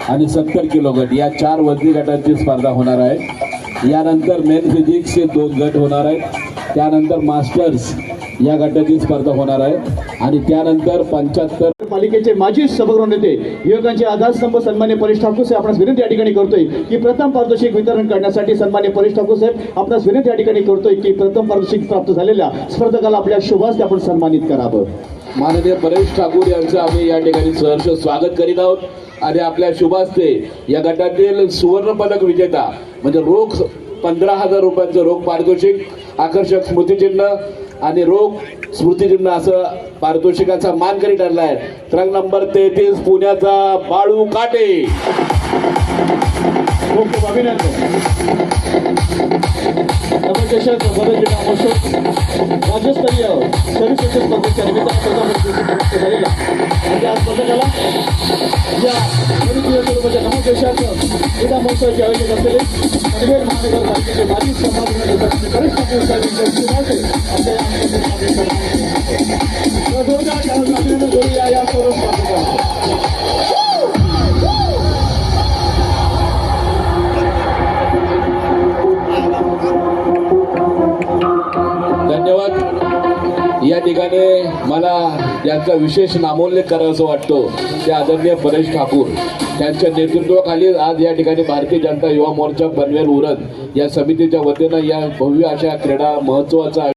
आणि 70 किलो गट या 4 वजनी गटांची स्पर्धा होणार आहे। यानंतर मेन फिजिक्सचे 2 गट होणार आहेत। त्यानंतर मास्टर्स या गटाची स्पर्धा होणार आहे आणि त्यानंतर 75 पालिकेचे माजी सभागृह नेते युवकांचे आधारस्तंभ सन्मान्य परेश ठाकूर साहेब आपणास विनंती या ठिकाणी करतोय की प्रथम पारितोषिक वितरण करण्यासाठी सन्मान्य परेश ठाकूर साहेब आपणास विनंती या ठिकाणी करतोय की प्रथम पारितोषिक प्राप्त झालेल्या स्पर्धकाला आपल्या शुभास्ते आपण सन्मानित करावं। माननीय परेश ठाकूर यांचं आम्ही या ठिकाणी सहर्ष स्वागत करीत आहोत आणि आपल्या शुभास्ते या गटातील सुवर्ण पदक विजेता म्हणजे रोख 15,000 रुपयांचं रोख पारितोषिक, आकर्षक स्मृतिचिन्ह आणि रोख स्मृतिचिन्ह असं पारितोषिकाचा मानकरी ठरला आहे। क्रमांक नंबर 33 पुण्याचा बाळू काटे। खूप खूप अभिनंदन। नवचषक भरत जिल्हा महोत्सव राज्यस्तरीय शरीरचषक स्पर्धेच्या निमित्ताने झालेला आणि या स्पर्धकाला या स्वरूपाच्या नवचषक जिल्हा महोत्सवाचे आयोजक असलेले पनवेल महानगरपालिकेचे माजी सभागृह परेश ठाकूर साहेब या सर्व स्पर्धकांचं धन्यवाद। या ठिकाणी मला यांचा विशेष नामोल्लेख करायचं वाटतो ते आदरणीय परेश ठाकूर त्यांच्या नेतृत्वाखाली आज या ठिकाणी भारतीय जनता युवा मोर्चा पनवेल उरण या समितीच्या वतीनं या भव्य अशा क्रीडा महोत्सवाचा